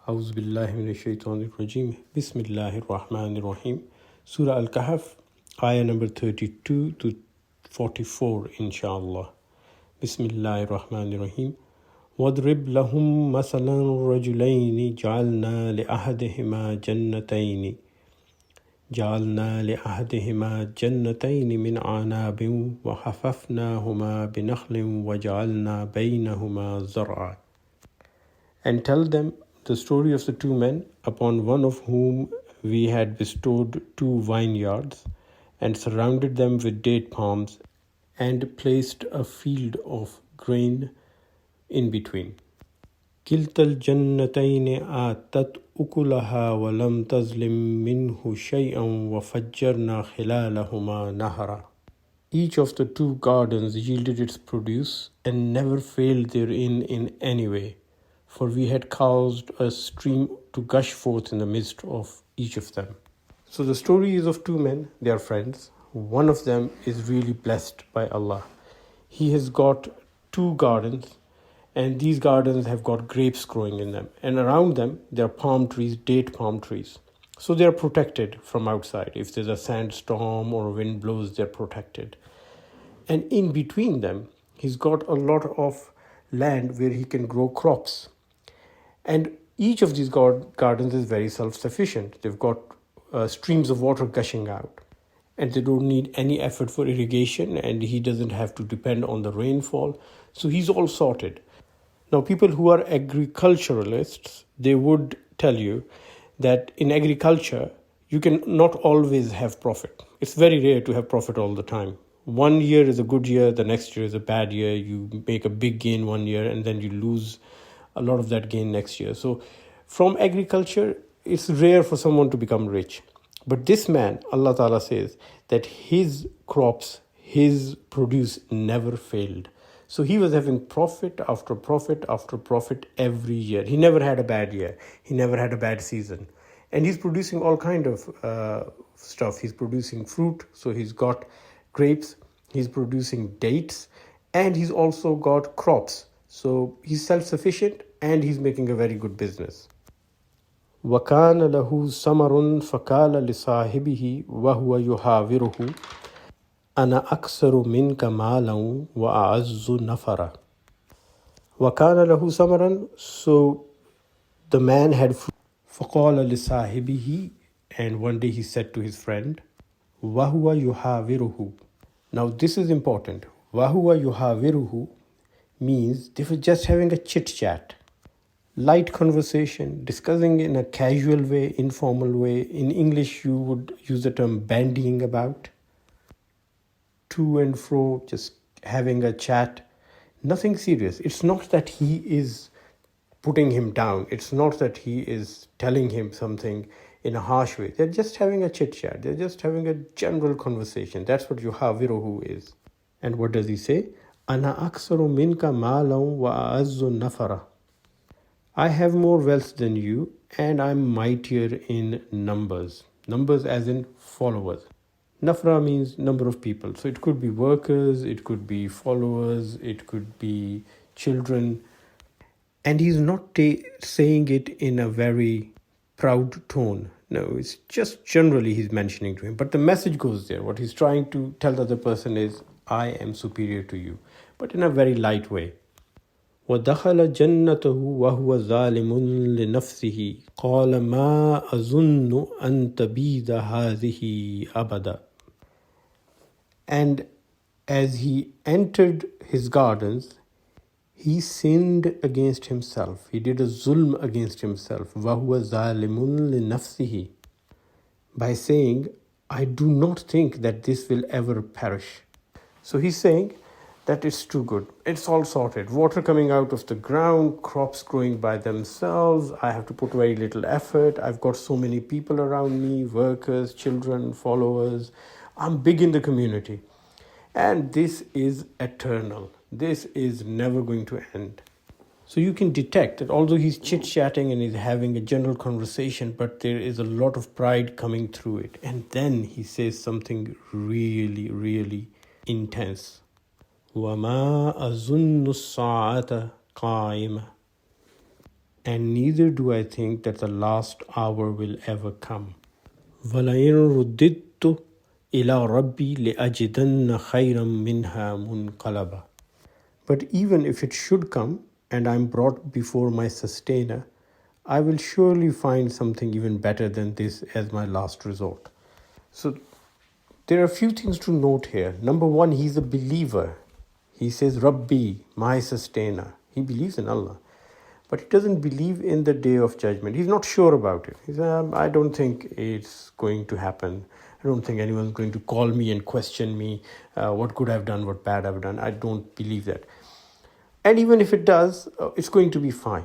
A'udhu billahi minash shaitanir rajim. Bismillahir rahmanir rahim. Surah Al-KAHF, ayah number 32 to 44, inshallah. Bismillahir rahmanir rahim. وَاضْرِبْ لَهُمْ مَثَلًا رَجُلَيْنِ جَعَلْنَا لِأَحَدِهِمَا جَنَّتَيْنِ مِنْ عَنَابٍ وَحَفَفْنَاهُمَا بِنَخْلٍ وَجَعَلْنَا بَيْنَهُمَا زَرْعًا. And tell them the story of the two men, upon one of whom we had bestowed 2 vineyards, and surrounded them with date palms, and placed a field of grain in between. كِلْتَا الْجَنَّتَيْنِ آتَتْ أُكُلَهَا وَلَمْ تَظْلِمْ مِنْهُ شَيْئًا وَفَجَّرْنَا خِلَالَهُمَا نَهْرًا. Each of the 2 gardens yielded its produce and never failed therein in any way, for we had caused a stream to gush forth in the midst of each of them. So the story is of 2 men, they are friends. One of them is really blessed by Allah. He has got 2 gardens, and these gardens have got grapes growing in them. And around them, there are palm trees, date palm trees. So they are protected from outside. If there's a sandstorm or wind blows, they're protected. And in between them, he's got a lot of land where he can grow crops. And each of these gardens is very self-sufficient. They've got streams of water gushing out. And they don't need any effort for irrigation, and he doesn't have to depend on the rainfall. So he's all sorted. Now, people who are agriculturalists, they would tell you that in agriculture, you can not always have profit. It's very rare to have profit all the time. One year is a good year, the next year is a bad year. You make a big gain one year, and then you lose a lot of that gain next year. So from agriculture, it's rare for someone to become rich. But this man, Allah Ta'ala says that his crops, his produce never failed. So he was having profit after profit after profit every year. He never had a bad year. He never had a bad season. And he's producing all kind of stuff. He's producing fruit, so he's got grapes. He's producing dates. And he's also got crops. So he's self-sufficient and he's making a very good business. وَكَانَ لَهُ ثَمَرٌ فَقَالَ لِصَاحِبِهِ وَهُوَ يُحَاوِرُهُ أَنَا أَكْثَرُ مِنْكَ مَالًا وَأَعَزُّ نَفَرًا. وَكَانَ لَهُ ثَمَرٌ. So the man had fruit. فَقَالَ لِصَاحِبِهِ. And one day he said to his friend, وَهُوَ يُحَاوِرُهُ. Now this is important. وَهُوَ يُحَاوِرُهُ means they were just having a chit-chat. Light conversation, discussing in a casual way, informal way. In English, you would use the term bandying about. To and fro, just having a chat. Nothing serious. It's not that he is putting him down. It's not that he is telling him something in a harsh way. They're just having a chit-chat. They're just having a general conversation. That's what yuhawiruhu is. And what does he say? Ana aksaru minka maalan wa a'azzu nafara. I have more wealth than you, and I'm mightier in numbers. Numbers as in followers. Nafra means number of people. So it could be workers, it could be followers, it could be children. And he's not saying it in a very proud tone. No, it's just generally he's mentioning to him. But the message goes there. What he's trying to tell the other person is, I am superior to you. But in a very light way. وَدَخَلَ جَنَّتَهُ وَهُوَ ظَالِمٌ لِنَفْسِهِ قَالَ مَا أَظُنُّ أَن تَبِيدَ هَذِهِ أَبَدًا. And as he entered his gardens, he sinned against himself. He did a zulm against himself. وَهُوَ ظَالِمٌ لِنَفْسِهِ. By saying, I do not think that this will ever perish. So he's saying that it's too good. It's all sorted. Water coming out of the ground, crops growing by themselves. I have to put very little effort. I've got so many people around me, workers, children, followers. I'm big in the community. And this is eternal. This is never going to end. So you can detect that although he's chit-chatting and he's having a general conversation, but there is a lot of pride coming through it. And then he says something really, really intense. وَمَا أَظُنُّ السَّاعَةَ قَائِمَةً. and neither do I think that the last hour will ever come. وَلَئِن رُدِّدتُّ إِلَى رَبِّي لَأَجِدَنَّ خَيْرًا مِنْهَا مُنْقَلَبًا. But even if it should come, and I am brought before my sustainer, I will surely find something even better than this as my last resort. So there are a few things to note here. Number one, he's a believer. He says, Rabbi, my sustainer. He believes in Allah. But he doesn't believe in the day of judgment. He's not sure about it. He says, I don't think it's going to happen. I don't think anyone's going to call me and question me, what good I've done, what bad I've done. I don't believe that. And even if it does, it's going to be fine.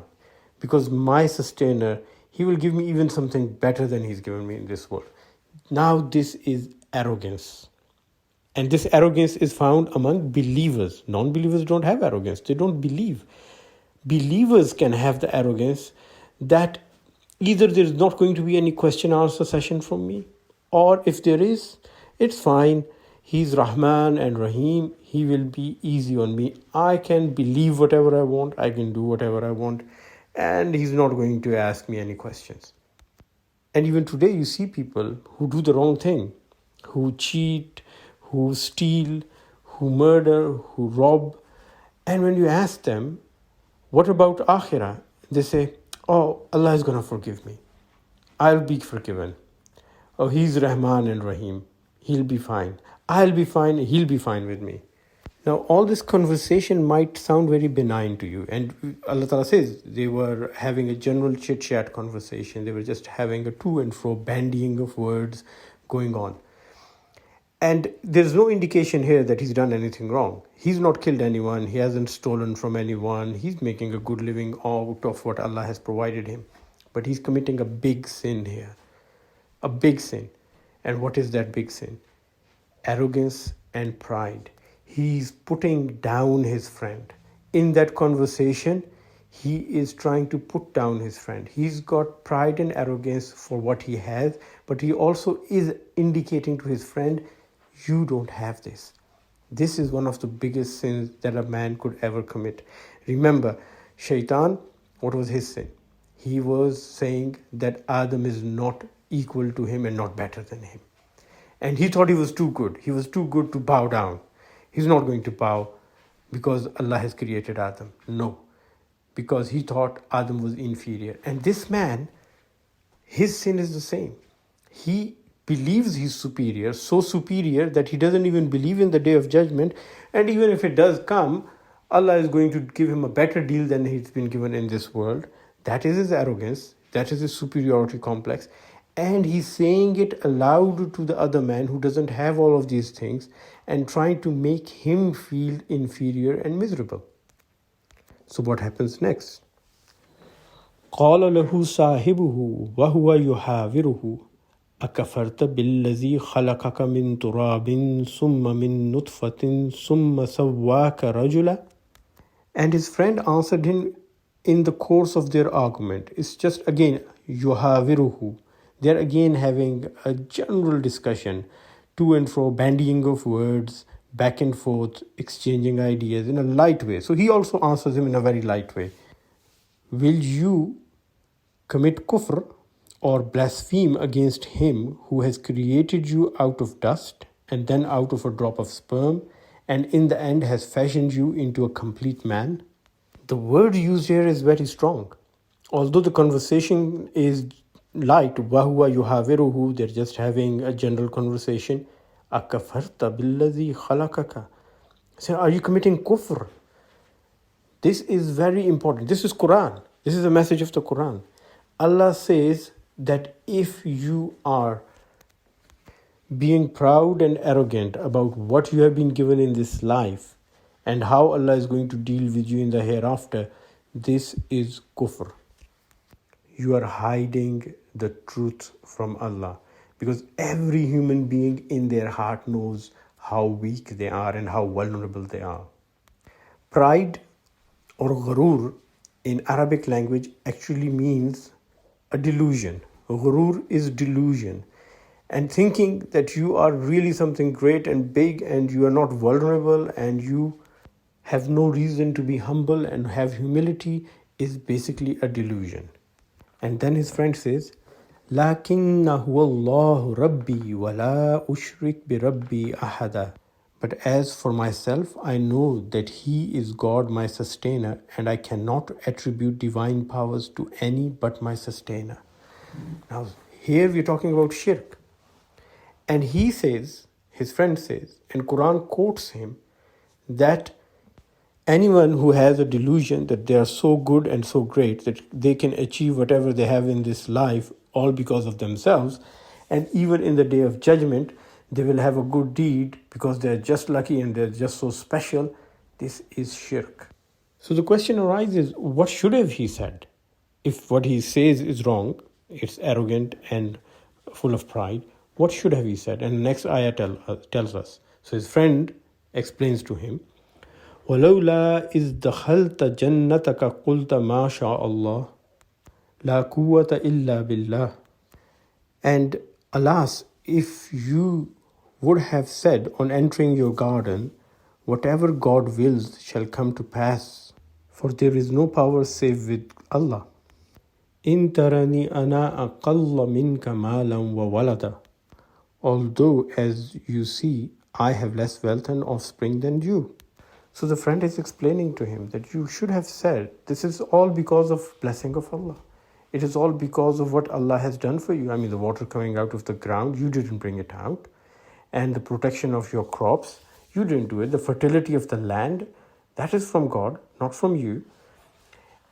Because my sustainer, he will give me even something better than he's given me in this world. Now this is arrogance. And this arrogance is found among believers. Non-believers don't have arrogance. They don't believe. Believers can have the arrogance that either there's not going to be any question answer session from me, or if there is, it's fine. He's Rahman and Rahim. He will be easy on me. I can believe whatever I want. I can do whatever I want. And he's not going to ask me any questions. And even today you see people who do the wrong thing, who cheat, who steal, who murder, who rob. And when you ask them, what about Akhirah? They say, oh, Allah is going to forgive me. I'll be forgiven. Oh, He's Rahman and Rahim. He'll be fine. I'll be fine. He'll be fine with me. Now, all this conversation might sound very benign to you. And Allah Ta'ala says they were having a general chit-chat conversation. They were just having a to and fro bandying of words going on. And there's no indication here that he's done anything wrong. He's not killed anyone. He hasn't stolen from anyone. He's making a good living out of what Allah has provided him. But he's committing a big sin here. A big sin. And what is that big sin? Arrogance and pride. He's putting down his friend. In that conversation, he is trying to put down his friend. He's got pride and arrogance for what he has, but he also is indicating to his friend, you don't have this. This is one of the biggest sins that a man could ever commit. Remember, Shaitan, what was his sin? He was saying that Adam is not equal to him and not better than him. And he thought he was too good. He was too good to bow down. He's not going to bow because Allah has created Adam. No, because he thought Adam was inferior. And this man, his sin is the same. He believes he's superior, so superior that he doesn't even believe in the day of judgment. And even if it does come, Allah is going to give him a better deal than he's been given in this world. That is his arrogance. That is his superiority complex. And he's saying it aloud to the other man who doesn't have all of these things and trying to make him feel inferior and miserable. So what happens next? قَالَ لَهُ صَاحِبُهُ وَهُوَ يُحَاوِرُهُ أَكَفَرْتَ بِالَّذِي خَلَقَكَ مِنْ تُرَابٍ ثُمَّ مِنْ نُطْفَةٍ ثُمَّ سَوَّاكَ رَجُلًا. And his friend answered him in the course of their argument. It's just again, يُحَاوِرُهُ. They're again having a general discussion, to and fro, bandying of words, back and forth, exchanging ideas in a light way. So he also answers him in a very light way. Will you commit kufr or blaspheme against him who has created you out of dust and then out of a drop of sperm and in the end has fashioned you into a complete man? The word used here is very strong. Although the conversation is light, وَهُوَ يُحَاوِرُهُ, they're just having a general conversation. أَكَفَرْتَ بِالَّذِي خَلَقَكَ. So are you committing kufr? This is very important. This is Quran. This is the message of the Quran. Allah says that if you are being proud and arrogant about what you have been given in this life and how Allah is going to deal with you in the hereafter, this is kufr. You are hiding the truth from Allah, because every human being in their heart knows how weak they are and how vulnerable they are. Pride or ghurur in Arabic language actually means a delusion. Ghurur is delusion. And thinking that you are really something great and big and you are not vulnerable and you have no reason to be humble and have humility is basically a delusion. And then his friend says, لَكِنَّهُ اللَّهُ رَبِّي وَلَا أُشْرِكْ بِرَبِّي أَحَدًا. But as for myself, I know that He is God, my sustainer, and I cannot attribute divine powers to any but my sustainer. Now, here we're talking about shirk. And he says, his friend says, and Quran quotes him, that anyone who has a delusion that they are so good and so great that they can achieve whatever they have in this life all because of themselves, and even in the day of judgment they will have a good deed because they're just lucky and they're just so special, this is shirk. So the question arises, what should have he said? If what he says is wrong, it's arrogant and full of pride, what should have he said? And the next ayah tells us. So his friend explains to him, وَلَوْلَا إِذْ دَخَلْتَ جَنَّتَكَ قُلْتَ مَا شَاءَ اللَّهُ لَا قُوَّةَ إِلَّا بِاللَّهِ. And alas, if you would have said on entering your garden, whatever God wills shall come to pass, for there is no power save with Allah. إِن تَرَنِي أَنَا أَقَلَّ مِنْكَ مَالًا وَوَلَدًا. Although, as you see, I have less wealth and offspring than you. So the friend is explaining to him that you should have said, this is all because of blessing of Allah. It is all because of what Allah has done for you. I mean, the water coming out of the ground, you didn't bring it out. And the protection of your crops, you didn't do it. The fertility of the land, that is from God, not from you.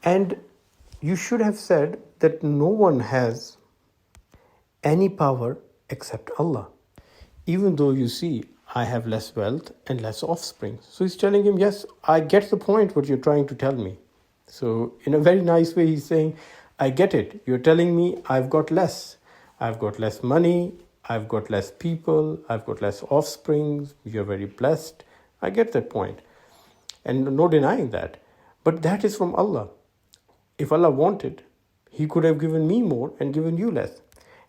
And you should have said that no one has any power except Allah. Even though you see, I have less wealth and less offspring. So he's telling him, yes, I get the point what you're trying to tell me. So in a very nice way, he's saying, I get it. You're telling me I've got less. I've got less money. I've got less people. I've got less offspring. You're very blessed. I get that point. And no denying that. But that is from Allah. If Allah wanted, He could have given me more and given you less.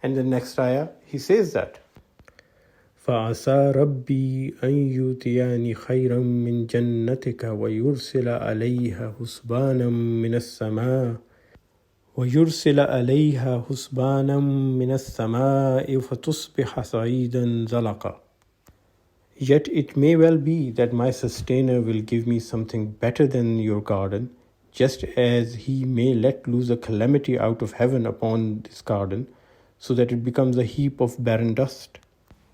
And the next ayah, He says that. فَعَسَى رَبِّي أَن يُؤْتِيَنِي خَيْرًا مِّن جَنَّتِكَ وَيُرْسِلَ عَلَيْهَا حُسْبَانًا مِّنَ السَّمَاءِ فَتُصْبِحَ صَعِيدًا زَلَقًا. Yet it may well be that my sustainer will give me something better than your garden, just as He may let loose a calamity out of heaven upon this garden, so that it becomes a heap of barren dust.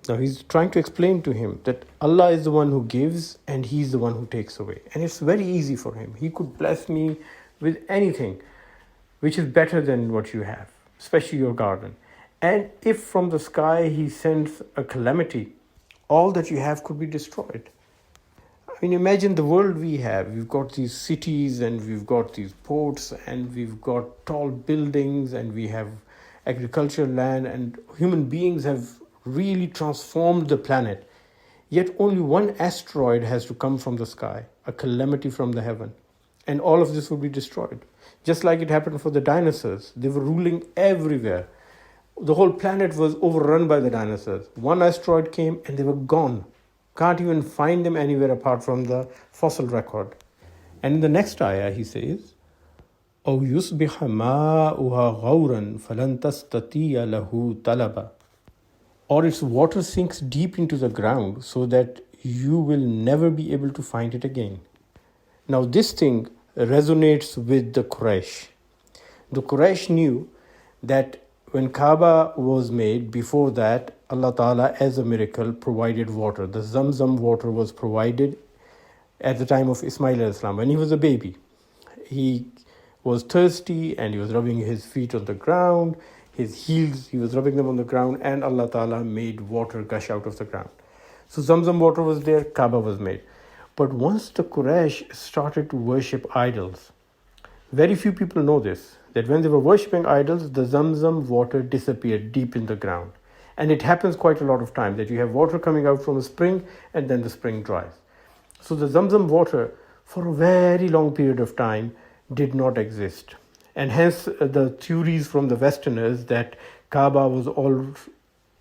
Now he's trying to explain to him that Allah is the one who gives and He's the one who takes away. And it's very easy for Him. He could bless me with anything which is better than what you have, especially your garden. And if from the sky He sends a calamity, all that you have could be destroyed. I mean, imagine the world we have. We've got these cities and we've got these ports and we've got tall buildings and we have agricultural land, and human beings have really transformed the planet. Yet only one asteroid has to come from the sky, a calamity from the heaven, and all of this would be destroyed. Just like it happened for the dinosaurs. They were ruling everywhere. The whole planet was overrun by the dinosaurs. One asteroid came and they were gone. Can't even find them anywhere apart from the fossil record. And in the next ayah he says, أَوْ يُصْبِحَ مَاؤُهَا غَوْرًا فَلَنْ تَسْتَطِيعَ لَهُ طَلَبًا. Or its water sinks deep into the ground so that you will never be able to find it again. Now this thing resonates with the Quraysh. The Quraysh knew that when Kaaba was made, before that, Allah Ta'ala as a miracle provided water. The Zamzam water was provided at the time of Ismail al-Islam. When he was a baby, he was thirsty and he was rubbing his feet on the ground. His heels, he was rubbing them on the ground, and Allah Ta'ala made water gush out of the ground. So Zamzam water was there, Kaaba was made. But once the Quraysh started to worship idols, very few people know this, that when they were worshipping idols, the Zamzam water disappeared deep in the ground. And it happens quite a lot of times that you have water coming out from a spring and then the spring dries. So the Zamzam water, for a very long period of time, did not exist. And hence the theories from the Westerners that Kaaba was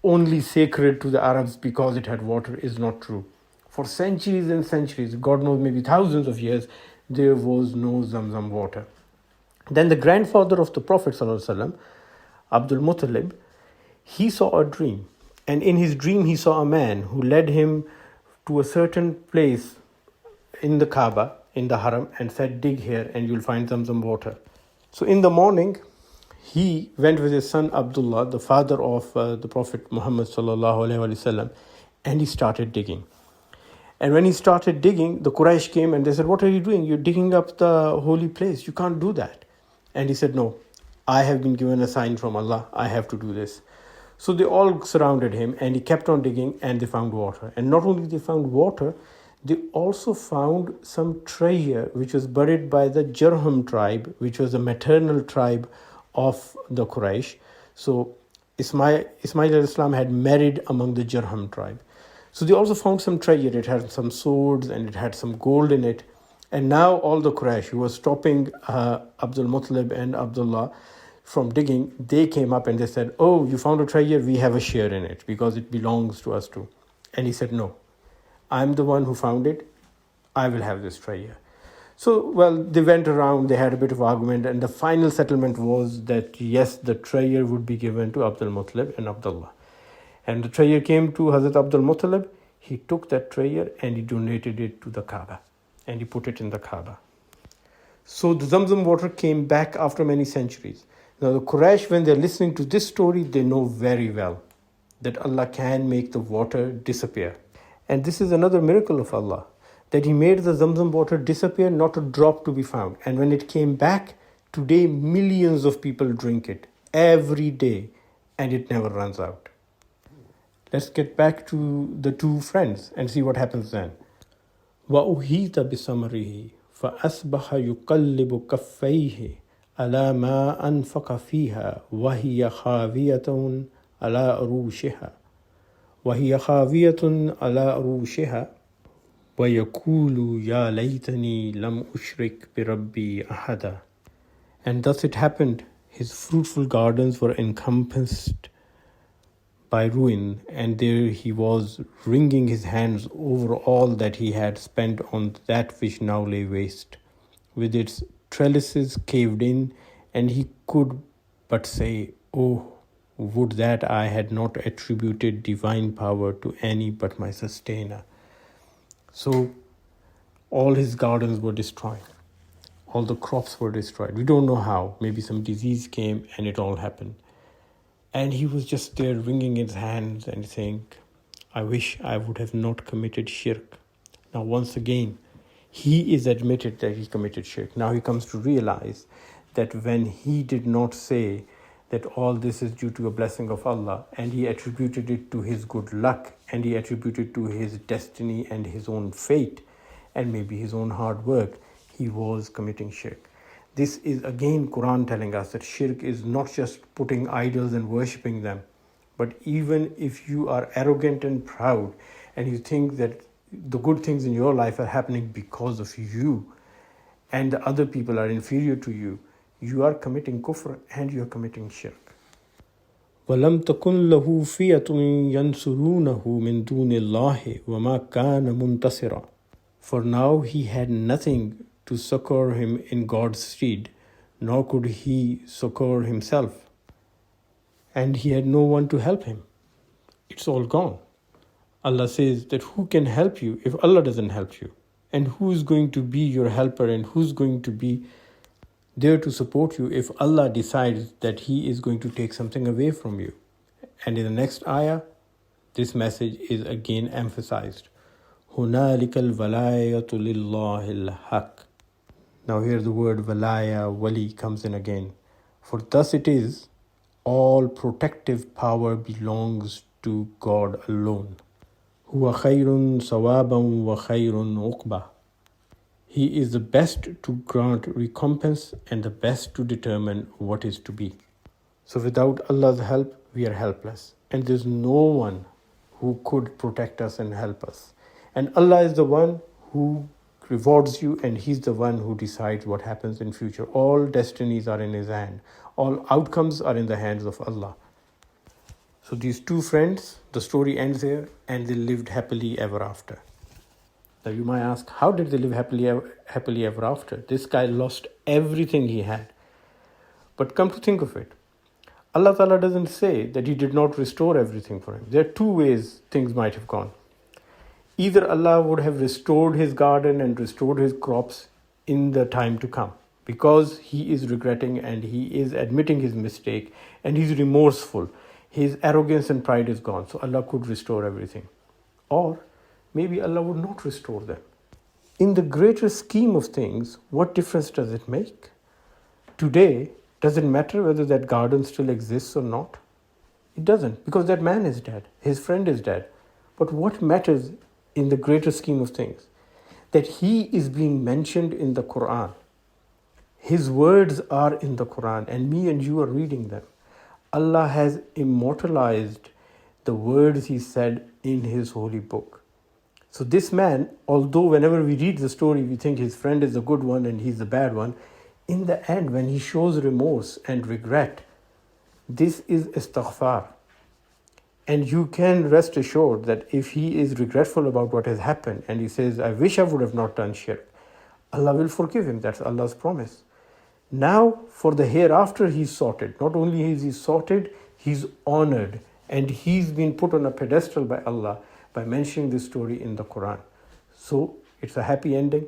only sacred to the Arabs because it had water is not true. For centuries and centuries, God knows maybe thousands of years, there was no Zamzam water. Then the grandfather of the Prophet ﷺ, Abdul Muttalib, he saw a dream. And in his dream, he saw a man who led him to a certain place in the Kaaba, in the Haram, and said, dig here and you'll find Zamzam water. So in the morning, he went with his son Abdullah, the father of the Prophet Muhammad sallallahu alaihi wasallam, and he started digging. And when he started digging, the Quraysh came and they said, what are you doing? You're digging up the holy place. You can't do that. And he said, no, I have been given a sign from Allah. I have to do this. So they all surrounded him and he kept on digging and they found water. And not only they found water, they also found some treasure which was buried by the Jurhum tribe, which was the maternal tribe of the Quraysh. So Ismail al-Islam had married among the Jurhum tribe. So they also found some treasure. It had some swords and it had some gold in it. And now all the Quraysh who was stopping Abdul Muttalib and Abdullah from digging, they came up and they said, oh, you found a treasure, we have a share in it because it belongs to us too. And he said, no, I'm the one who found it. I will have this treasure. So, well, they went around, they had a bit of argument, and the final settlement was that, yes, the treasure would be given to Abdul Muttalib and Abdullah. And the treasure came to Hazrat Abdul Muttalib. He took that treasure and he donated it to the Kaaba. And he put it in the Kaaba. So the Zamzam water came back after many centuries. Now the Quraysh, when they're listening to this story, they know very well that Allah can make the water disappear. And this is another miracle of Allah, that He made the Zamzam water disappear, not a drop to be found. And when it came back, today millions of people drink it every day and it never runs out. Let's get back to the two friends and see what happens then. وَأُهِيتَ بِسَمْرِهِ فَأَصْبَحَ يُقَلِّبُ كَفَّيْهِ عَلَى مَا أَنْفَقَ فِيهَا وَهِيَ خَاوِيَةٌ عَلَى عُرُوشِهَا وَيَقُولُ يَا لَيْتَنِي لَمْ أُشْرِكْ بِرَبِّي أَحَدًا. And thus it happened, his fruitful gardens were encompassed by ruin, and there he was wringing his hands over all that he had spent on that which now lay waste, with its trellises caved in, and he could but say, oh, would that I had not attributed divine power to any but my sustainer. So all his gardens were destroyed. All the crops were destroyed. We don't know how. Maybe some disease came and it all happened. And he was just there wringing his hands and saying, I wish I would have not committed shirk. Now once again, he is admitted that he committed shirk. Now he comes to realize that when he did not say that all this is due to a blessing of Allah, and he attributed it to his good luck, and he attributed to his destiny and his own fate, and maybe his own hard work, he was committing shirk. This is again Quran telling us that shirk is not just putting idols and worshipping them, but even if you are arrogant and proud and you think that the good things in your life are happening because of you and the other people are inferior to you, you are committing kufr and you are committing shirk. وَلَمْ تَكُنْ لَهُ فِيَةٌ يَنْصُرُونَهُ مِنْ دُونِ اللَّهِ وَمَا كَانَ مُنْتَصِرًا. For now he had nothing to succor him in God's stead, nor could he succor himself. And he had no one to help him. It's all gone. Allah says that who can help you if Allah doesn't help you? And who is going to be your helper and who's going to be there to support you if Allah decides that He is going to take something away from you? And in the next ayah, this message is again emphasized. هُنَالِكَ الْوَلَايَةُ لِلَّهِ الْحَقِّ. Now here the word walaya, wali comes in again. For thus it is, all protective power belongs to God alone. هُوَ خَيْرٌ ثَوَابًا وَخَيْرٌ عُقْبًا. He is the best to grant recompense and the best to determine what is to be. So without Allah's help, we are helpless. And there's no one who could protect us and help us. And Allah is the one who rewards you, and He's the one who decides what happens in future. All destinies are in His hand. All outcomes are in the hands of Allah. So these two friends, the story ends here, and they lived happily ever after. Now you might ask, how did they live happily ever after? This guy lost everything he had. But come to think of it, Allah Ta'ala doesn't say that He did not restore everything for him. There are two ways things might have gone. Either Allah would have restored his garden and restored his crops in the time to come, because he is regretting and he is admitting his mistake and he's remorseful. His arrogance and pride is gone, so Allah could restore everything. Or maybe Allah would not restore them. In the greater scheme of things, what difference does it make? Today, does it matter whether that garden still exists or not? It doesn't, because that man is dead, his friend is dead. But what matters in the greater scheme of things? That he is being mentioned in the Quran. His words are in the Quran, and me and you are reading them. Allah has immortalized the words he said in his holy book. So this man, although whenever we read the story, we think his friend is the good one and he's the bad one, in the end, when he shows remorse and regret, this is istighfar. And you can rest assured that if he is regretful about what has happened and he says, I wish I would have not done shirk, Allah will forgive him. That's Allah's promise. Now, for the hereafter, he's sorted. Not only is he sorted, he's honored. And he's been put on a pedestal by Allah by mentioning this story in the Quran. So, it's a happy ending.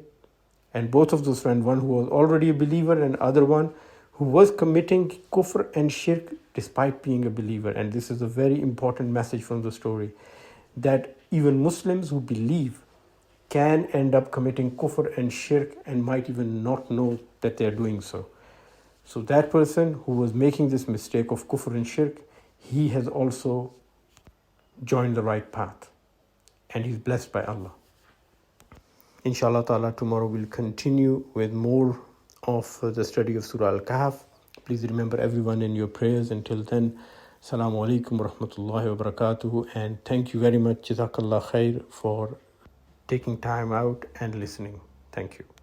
And both of those friends, one who was already a believer and other one who was committing kufr and shirk despite being a believer. And this is a very important message from the story, that even Muslims who believe can end up committing kufr and shirk and might even not know that they are doing so. So that person who was making this mistake of kufr and shirk, he has also joined the right path and he's blessed by Allah. Inshallah ta'ala, tomorrow we'll continue with more of the study of Surah Al-KAHF. Please remember everyone in your prayers. Until then, Assalamu alaikum wa rahmatullahi wa barakatuhu, and thank you very much, Jazakallah khair, for taking time out and listening. Thank you.